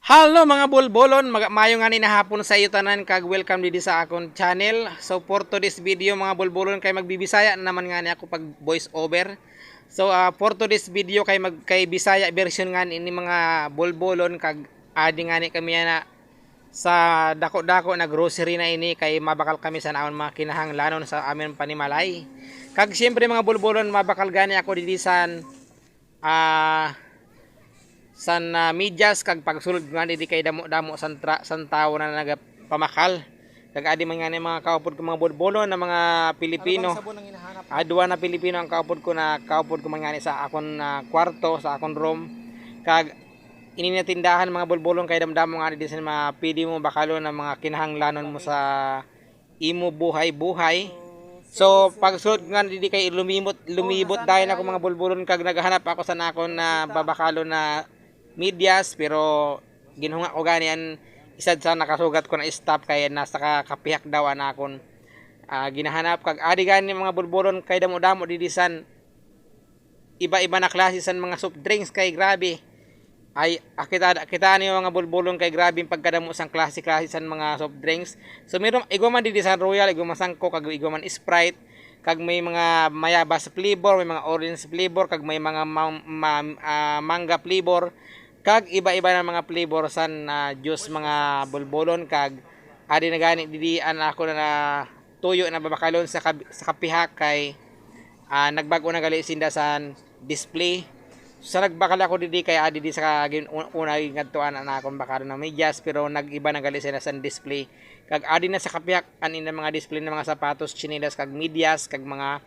Hello mga bulbolon, mayo nga ni na hapon sa iyo tanan kag welcome didi sa akong channel. So for today's video mga bulbolon kay magbibisaya naman nga ni ako pag voice over. So for today's video kay Bisaya version nga ni mga bulbolon kag adi nga ni kami na sa dako-dako na grocery na ini kay mabakal kami sa naon mga kinahanglanon sa amin panimalay. Kag siyempre mga bulbolon mabakal gani ako didi medyas kag pagsulod nga di kay damo san tawo na nagapamakal kag adi man nga ni mga kaupod ko mga bolbolo na mga Pilipino. Adwa na Pilipino ang kaupod ko man nga ni sa akon kwarto sa akon room kag ininatindahan mga bolbolong kay damdamo nga di sa mga pili mo bakalo na mga kinahanglanon mo sa imo buhay-buhay. So pagsulod nga di kay lumibot dahil ako mga bolbolon kag naghahanap ako sa nakon na babakalo na medyas pero ginhunga ko gani an isad sa nakasugat ko na stop kay nasa kapiyak daw anakon ginahanap kag adi gani mga bulburon kay damo-damo didisan iba-iba na klase san mga soft drinks kay grabe ay kita ni mga bulbulon kay grabe pagkadamo sang klase-klase san mga soft drinks. So meron igwa man didisan Royal, igwa man Sangko kag igwa man Sprite kag may mga mayabas flavor, may mga orange flavor kag may mga manga flavor kag iba-iba na mga flavor san juice mga bulbolon kag adi na gani didian ako na tuyo na babakalon sa kapihak kay nagbago na gali sinda san display. Sa nagbakal ako didi kay adi di sa una ngadtuan na akong bakalo na medyas pero nagiba na gali sila san display kag adi na sa kapihak anin na mga display ng mga sapatos, chinelas kag medyas kag mga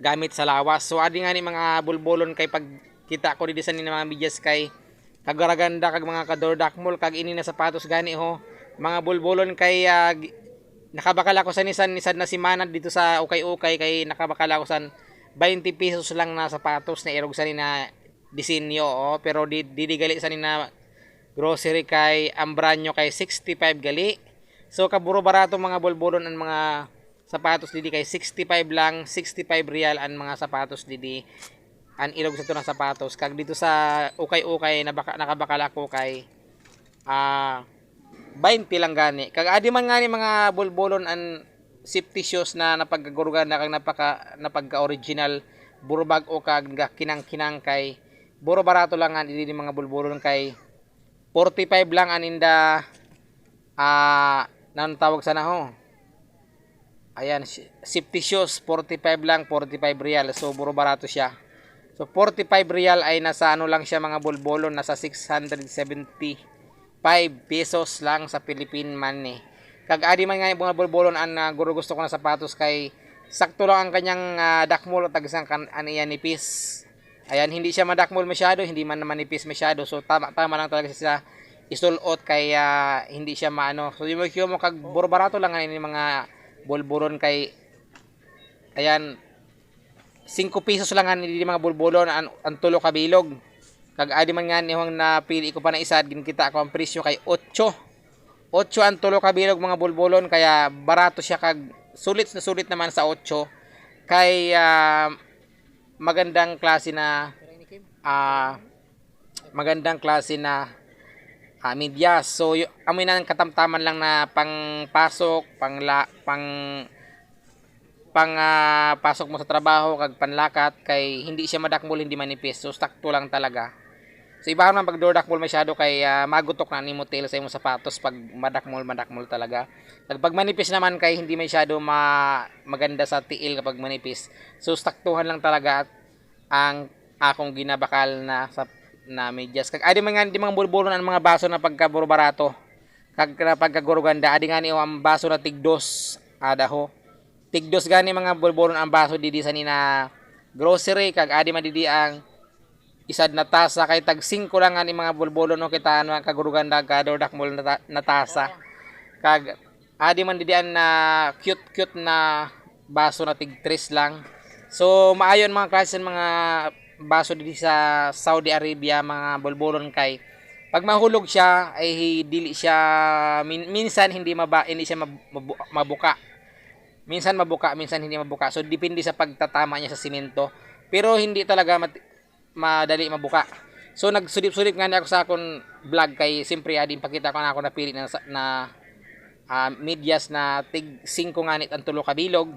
gamit sa lawas. So adi nga ni mga bulbolon kay pag kita ko didi sa ni mga medyas kay kagaraganda kag mga kadordakmol kag ini na sapatos gani ho mga bulbolon kay nakabakal ako sa nisan na si Manad dito sa ukay-ukay kay nakabakal ako san 20 pesos lang na sapatos na irog sa ni na disenyo pero didigali sa ni na grocery kay ambranyo kay 65 gali. So kaburo barato mga bulbolon ang mga sapatos didi kay 65 lang, 65 real ang mga sapatos didi an ilog sa to ng sapatos kag dito sa ukay-ukay na nakabakal ako kay 20 lang gani kag adi man gani mga bulbolon an safety shoes na napagkagurugan na kag napagka original burbag o kag kinang kay buro barato lang an dili mga bulbolon kay 45 lang aninda nan tawag sana ho. Ayan, safety shoes 45 lang, 45 real. So buro barato siya. So 45 real ay nasa ano lang siya mga bulbolon, nasa 675 pesos lang sa Philippine money. Kag adi man nga mga bulbolon an gusto ko na sapatos kay sakto lang ang kanyang dakmol tag isang aniya nipis. Ayan, hindi siya madakmol masyado, hindi man naman nipis masyado. So tama lang talaga siya isulot kay hindi siya maano. So yung mo kag buro barato lang ani mga bulbolon kay ayan 5 pesos lang nga ni mga bulbolon ang tulo ka bilog. Kag adi man nga nihong napili ko pa na isa ginkita ko ang presyo kay 8. 8 ang tulo ka bilog mga bulbolon kaya barato siya kag sulit na sulit naman sa 8 kay magandang klase na medyas. So amoy na katamtaman lang na pangpasok, pasok mo sa trabaho kag panlakat kay hindi siya madakmol hindi manipis. So sakto lang talaga. So ibahan man pag dakmol masyado kay magutok na nimo tail sa imong sapatos pag madakmol talaga. Pag manipis naman kay hindi masyado maganda sa tiil kapag manipis. So saktuhan lang talaga ang akong ginabakal na medyas. Kag adi man nga di mga bulbulon ang mga baso na pagkaburo barato. Kag pagkaguruganda adi nga ni ang baso na tigdos adaho. Tigdos gani mga bulbolon ang baso didi sa nina grocery kag adi man didi ang isad na tasa kay tag 5 lang ani mga bulbolon no kita ano ang kaguruganda kadordakmol na tasa kag adi man didi ang cute na baso na tig 3 lang. So maayon mga klase mga baso didi sa Saudi Arabia mga bulbolon kay pag mahulog siya ay dili siya minsan hindi siya mabuka. Minsan mabuka, minsan hindi mabuka. So depende sa pagtatama niya sa simento. Pero hindi talaga madali mabuka. So nagsudip-sudip nga ni ako sa akon vlog kay simpre adin pakita ko na ako napili na medyas na tig 5 nganit ang tulo ka bilog.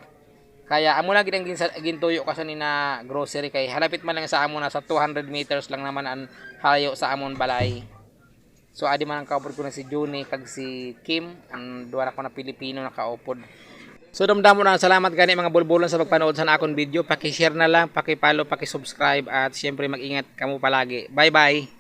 Kaya amo lang gid ang gintuyo kasi ni na grocery kay halapit man lang sa amo na sa 200 meters lang naman ang hayo sa amon balay. So adi man ang kaupod ko na si Juni kag si Kim ang duwa na ko na Pilipino na kaupod. So damdamo na salamat gani mga bulbulon sa pagpanood sa akong video. Paki-share na lang, paki-follow, paki-subscribe at syempre mag-ingat kamo palagi. Bye-bye.